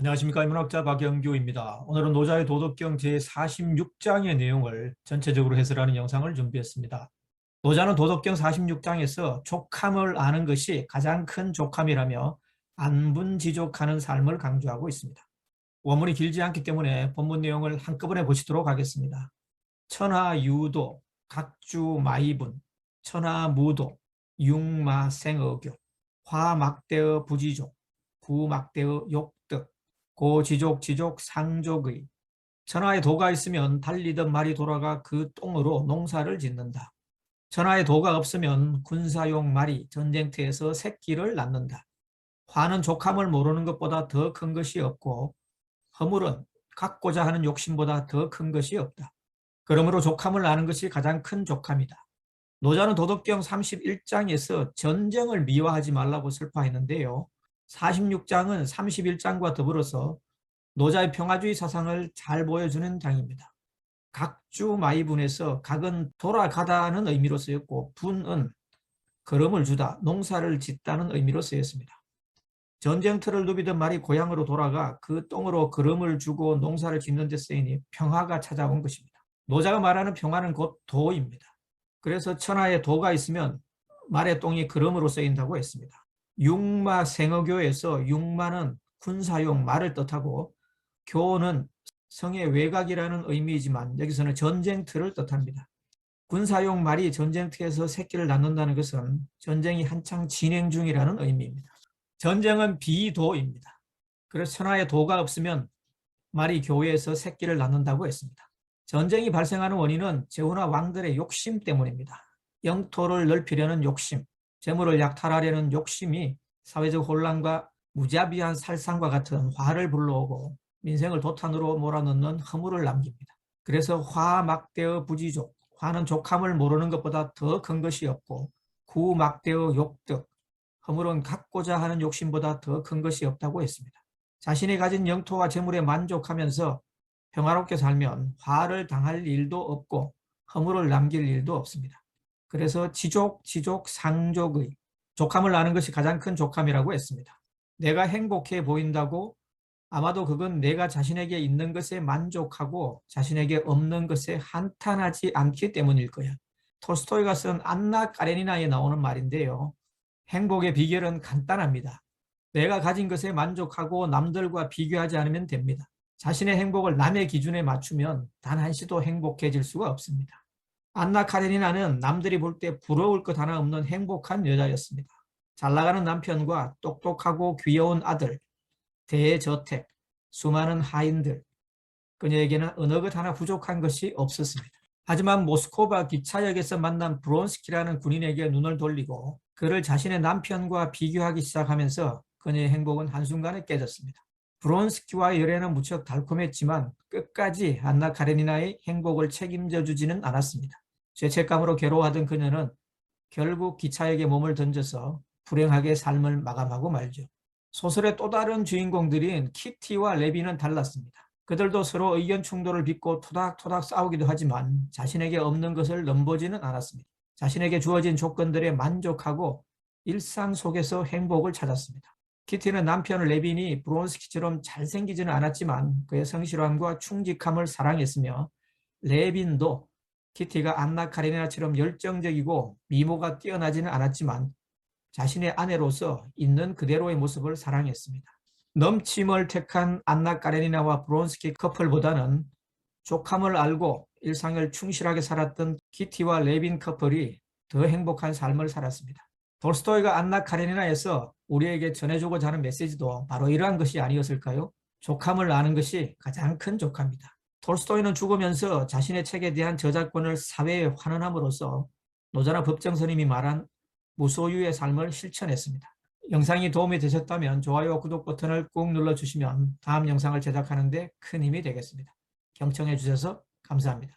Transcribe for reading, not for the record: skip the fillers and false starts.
안녕하십니까. 인문학자 박영규입니다. 오늘은 노자의 도덕경 제46장의 내용을 전체적으로 해설하는 영상을 준비했습니다. 노자는 도덕경 46장에서 족함을 아는 것이 가장 큰 족함이라며 안분지족하는 삶을 강조하고 있습니다. 원문이 길지 않기 때문에 본문 내용을 한꺼번에 보시도록 하겠습니다. 천하유도, 각주마이분, 천하무도, 융마생어교, 화막대어 부지족, 구막대어 욕득, 고지족, 지족, 상족의. 천하에 도가 있으면 달리던 말이 돌아가 그 똥으로 농사를 짓는다. 천하에 도가 없으면 군사용 말이 전쟁터에서 새끼를 낳는다. 화는 족함을 모르는 것보다 더 큰 것이 없고 허물은 갖고자 하는 욕심보다 더 큰 것이 없다. 그러므로 족함을 아는 것이 가장 큰 족함이다. 노자는 도덕경 31장에서 전쟁을 미화하지 말라고 설파했는데요. 46장은 31장과 더불어서 노자의 평화주의 사상을 잘 보여주는 장입니다. 각주마이분에서 각은 돌아가다는 의미로 쓰였고 분은 걸음을 주다, 농사를 짓다는 의미로 쓰였습니다. 전쟁터를 누비던 말이 고향으로 돌아가 그 똥으로 걸음을 주고 농사를 짓는 데 쓰이니 평화가 찾아온 것입니다. 노자가 말하는 평화는 곧 도입니다. 그래서 천하에 도가 있으면 말의 똥이 걸음으로 쓰인다고 했습니다. 융마생어교에서 융마는 군사용 말을 뜻하고 교는 성의 외곽이라는 의미이지만 여기서는 전쟁터를 뜻합니다. 군사용 말이 전쟁터에서 새끼를 낳는다는 것은 전쟁이 한창 진행 중이라는 의미입니다. 전쟁은 비도입니다. 그래서 천하에 도가 없으면 말이 교회에서 새끼를 낳는다고 했습니다. 전쟁이 발생하는 원인은 제후나 왕들의 욕심 때문입니다. 영토를 넓히려는 욕심, 재물을 약탈하려는 욕심이 사회적 혼란과 무자비한 살상과 같은 화를 불러오고 민생을 도탄으로 몰아넣는 허물을 남깁니다. 그래서 화막대어 부지족, 화는 족함을 모르는 것보다 더 큰 것이 없고 구막대어 욕득, 허물은 갖고자 하는 욕심보다 더 큰 것이 없다고 했습니다. 자신이 가진 영토와 재물에 만족하면서 평화롭게 살면 화를 당할 일도 없고 허물을 남길 일도 없습니다. 그래서 지족, 상족의, 족함을 아는 것이 가장 큰 족함이라고 했습니다. 내가 행복해 보인다고 아마도 그건 내가 자신에게 있는 것에 만족하고 자신에게 없는 것에 한탄하지 않기 때문일 거야. 톨스토이가 쓴 안나 까레니나에 나오는 말인데요. 행복의 비결은 간단합니다. 내가 가진 것에 만족하고 남들과 비교하지 않으면 됩니다. 자신의 행복을 남의 기준에 맞추면 단 한시도 행복해질 수가 없습니다. 안나 카레니나는 남들이 볼 때 부러울 것 하나 없는 행복한 여자였습니다. 잘나가는 남편과 똑똑하고 귀여운 아들, 대저택, 수많은 하인들, 그녀에게는 어느 것 하나 부족한 것이 없었습니다. 하지만 모스코바 기차역에서 만난 브론스키라는 군인에게 눈을 돌리고 그를 자신의 남편과 비교하기 시작하면서 그녀의 행복은 한순간에 깨졌습니다. 브론스키와의 연애는 무척 달콤했지만 끝까지 안나 카레니나의 행복을 책임져 주지는 않았습니다. 죄책감으로 괴로워하던 그녀는 결국 기차역에 몸을 던져서 불행하게 삶을 마감하고 말죠. 소설의 또 다른 주인공들인 키티와 레비는 달랐습니다. 그들도 서로 의견 충돌을 빚고 토닥토닥 싸우기도 하지만 자신에게 없는 것을 넘보지는 않았습니다. 자신에게 주어진 조건들에 만족하고 일상 속에서 행복을 찾았습니다. 키티는 남편 레빈이 브론스키처럼 잘생기지는 않았지만 그의 성실함과 충직함을 사랑했으며 레빈도 키티가 안나 카레니나처럼 열정적이고 미모가 뛰어나지는 않았지만 자신의 아내로서 있는 그대로의 모습을 사랑했습니다. 넘침을 택한 안나 까레니나와 브론스키 커플보다는 족함을 알고 일상을 충실하게 살았던 키티와 레빈 커플이 더 행복한 삶을 살았습니다. 톨스토이가 안나 카레니나에서 우리에게 전해주고자 하는 메시지도 바로 이러한 것이 아니었을까요? 족함을 아는 것이 가장 큰 족함이다. 톨스토이는 죽으면서 자신의 책에 대한 저작권을 사회에 환원함으로써 노자나 법정스님이 말한 무소유의 삶을 실천했습니다. 영상이 도움이 되셨다면 좋아요와 구독 버튼을 꾹 눌러주시면 다음 영상을 제작하는 데 큰 힘이 되겠습니다. 경청해 주셔서 감사합니다.